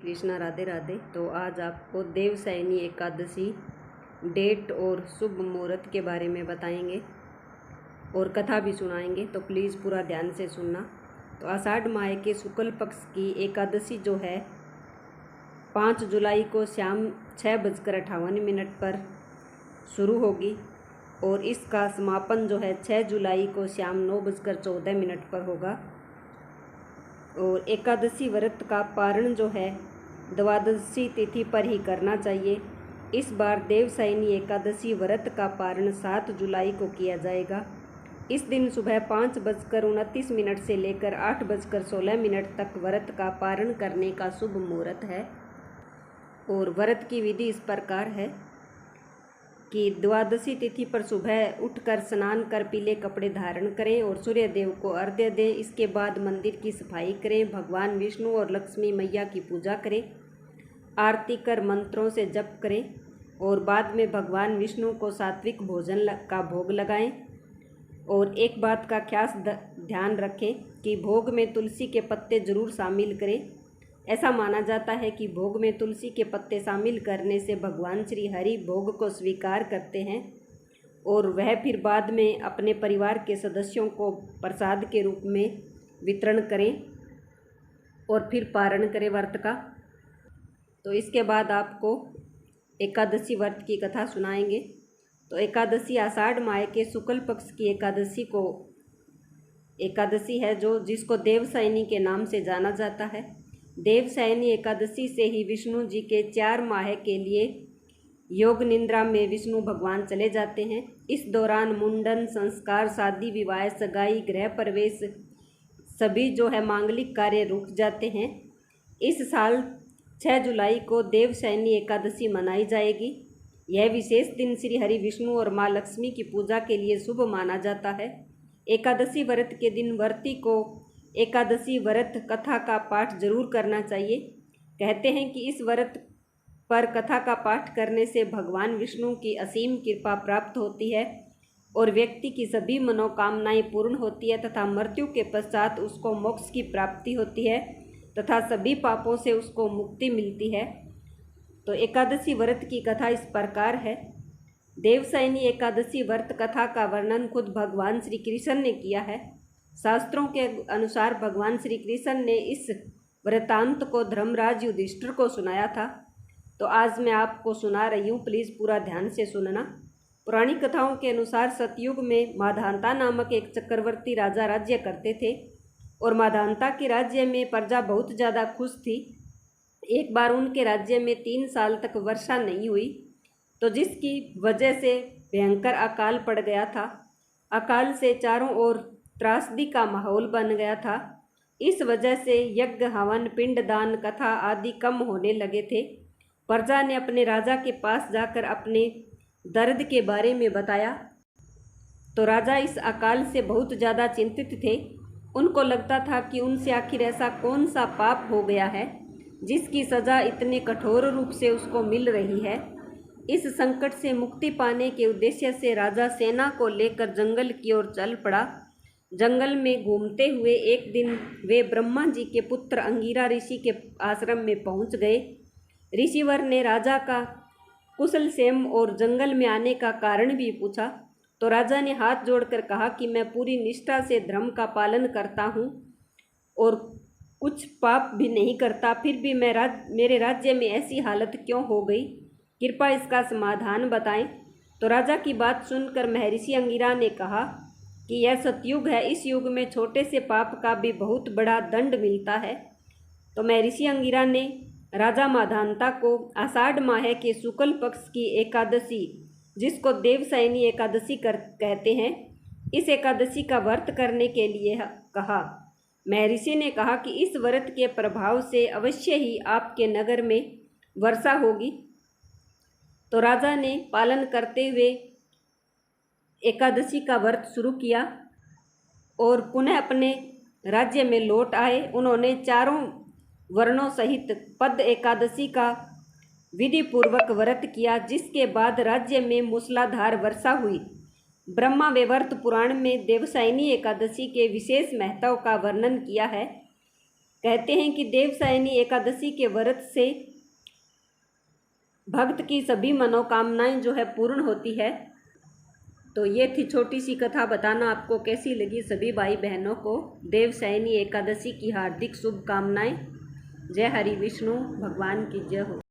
कृष्णा, राधे राधे। तो आज आपको देवशयनी एकादशी डेट और शुभ मुहूर्त के बारे में बताएंगे और कथा भी सुनाएंगे, तो प्लीज़ पूरा ध्यान से सुनना। तो आषाढ़ माह के शुक्ल पक्ष की एकादशी जो है 5 जुलाई को शाम 6:58 पर शुरू होगी और इसका समापन जो है 6 जुलाई को शाम 9:14 पर होगा। और एकादशी व्रत का पारण जो है द्वादशी तिथि पर ही करना चाहिए। इस बार देवशयनी एकादशी व्रत का पारण 7 जुलाई को किया जाएगा। इस दिन सुबह 5:29 से लेकर 8:16 तक व्रत का पारण करने का शुभ मुहूर्त है। और व्रत की विधि इस प्रकार है कि द्वादशी तिथि पर सुबह उठकर स्नान कर पीले कपड़े धारण करें और सूर्य देव को अर्घ्य दें। इसके बाद मंदिर की सफाई करें, भगवान विष्णु और लक्ष्मी मैया की पूजा करें, आरती कर मंत्रों से जप करें और बाद में भगवान विष्णु को सात्विक भोजन का भोग लगाएं। और एक बात का खास ध्यान रखें कि भोग में तुलसी के पत्ते जरूर शामिल करें। ऐसा माना जाता है कि भोग में तुलसी के पत्ते शामिल करने से भगवान श्री हरि भोग को स्वीकार करते हैं और वह फिर बाद में अपने परिवार के सदस्यों को प्रसाद के रूप में वितरण करें और फिर पारण करें व्रत का। तो इसके बाद आपको एकादशी व्रत की कथा सुनाएंगे। तो एकादशी आषाढ़ माह के शुक्ल पक्ष की एकादशी है जिसको देवशयनी के नाम से जाना जाता है। देवशयनी एकादशी से ही विष्णु जी के 4 माह के लिए योग निद्रा में विष्णु भगवान चले जाते हैं। इस दौरान मुंडन, संस्कार, शादी, विवाह, सगाई, गृह प्रवेश सभी जो है मांगलिक कार्य रुक जाते हैं। इस साल 6 जुलाई को देवशयनी एकादशी मनाई जाएगी। यह विशेष दिन श्री हरि विष्णु और माँ लक्ष्मी की पूजा के लिए शुभ माना जाता है। एकादशी व्रत के दिन व्रती को एकादशी व्रत कथा का पाठ जरूर करना चाहिए। कहते हैं कि इस व्रत पर कथा का पाठ करने से भगवान विष्णु की असीम कृपा प्राप्त होती है और व्यक्ति की सभी मनोकामनाएं पूर्ण होती है तथा मृत्यु के पश्चात उसको मोक्ष की प्राप्ति होती है तथा सभी पापों से उसको मुक्ति मिलती है। तो एकादशी व्रत की कथा इस प्रकार है। देवशयनी एकादशी व्रत कथा का वर्णन खुद भगवान श्री कृष्ण ने किया है। शास्त्रों के अनुसार भगवान श्री कृष्ण ने इस वृतांत को धर्मराज युधिष्ठिर को सुनाया था। तो आज मैं आपको सुना रही हूँ, प्लीज़ पूरा ध्यान से सुनना। पुरानी कथाओं के अनुसार सतयुग में माधांता नामक एक चक्रवर्ती राजा राज्य करते थे और माधांता के राज्य में प्रजा बहुत ज़्यादा खुश थी। एक बार उनके राज्य में 3 साल तक वर्षा नहीं हुई, तो जिसकी वजह से भयंकर अकाल पड़ गया था। अकाल से चारों ओर त्रासदी का माहौल बन गया था। इस वजह से यज्ञ, हवन, पिंडदान, कथा आदि कम होने लगे थे। प्रजा ने अपने राजा के पास जाकर अपने दर्द के बारे में बताया तो राजा इस अकाल से बहुत ज़्यादा चिंतित थे। उनको लगता था कि उनसे आखिर ऐसा कौन सा पाप हो गया है जिसकी सज़ा इतने कठोर रूप से उसको मिल रही है। इस संकट से मुक्ति पाने के उद्देश्य से राजा सेना को लेकर जंगल की ओर चल पड़ा। जंगल में घूमते हुए एक दिन वे ब्रह्मा जी के पुत्र अंगिरा ऋषि के आश्रम में पहुंच गए। ऋषिवर ने राजा का कुशल क्षेम और जंगल में आने का कारण भी पूछा। तो राजा ने हाथ जोड़कर कहा कि मैं पूरी निष्ठा से धर्म का पालन करता हूँ और कुछ पाप भी नहीं करता, फिर भी मेरे राज्य में ऐसी हालत क्यों हो गई, कृपया इसका समाधान बताएं। तो राजा की बात सुनकर महर्षि अंगिरा ने कहा कि यह सतयुग है, इस युग में छोटे से पाप का भी बहुत बड़ा दंड मिलता है। तो महर्षि अंगिरा ने राजा माधांता को आषाढ़ माह के शुक्ल पक्ष की एकादशी, जिसको देवशयनी एकादशी कहते हैं, इस एकादशी का व्रत करने के लिए कहा। महर्षि ने कहा कि इस व्रत के प्रभाव से अवश्य ही आपके नगर में वर्षा होगी। तो राजा ने पालन करते हुए एकादशी का व्रत शुरू किया और पुनः अपने राज्य में लौट आए। उन्होंने चारों वर्णों सहित पद एकादशी का विधि पूर्वक व्रत किया, जिसके बाद राज्य में मूसलाधार वर्षा हुई। ब्रह्मा वैवर्त पुराण में देवशयनी एकादशी के विशेष महत्व का वर्णन किया है। कहते हैं कि देवसायनी एकादशी के व्रत से भक्त की सभी मनोकामनाएं जो है पूर्ण होती है। तो ये थी छोटी सी कथा। बताना आपको कैसी लगी। सभी भाई बहनों को देवसायनी एकादशी की हार्दिक शुभकामनाएं। जय हरि विष्णु भगवान की जय हो।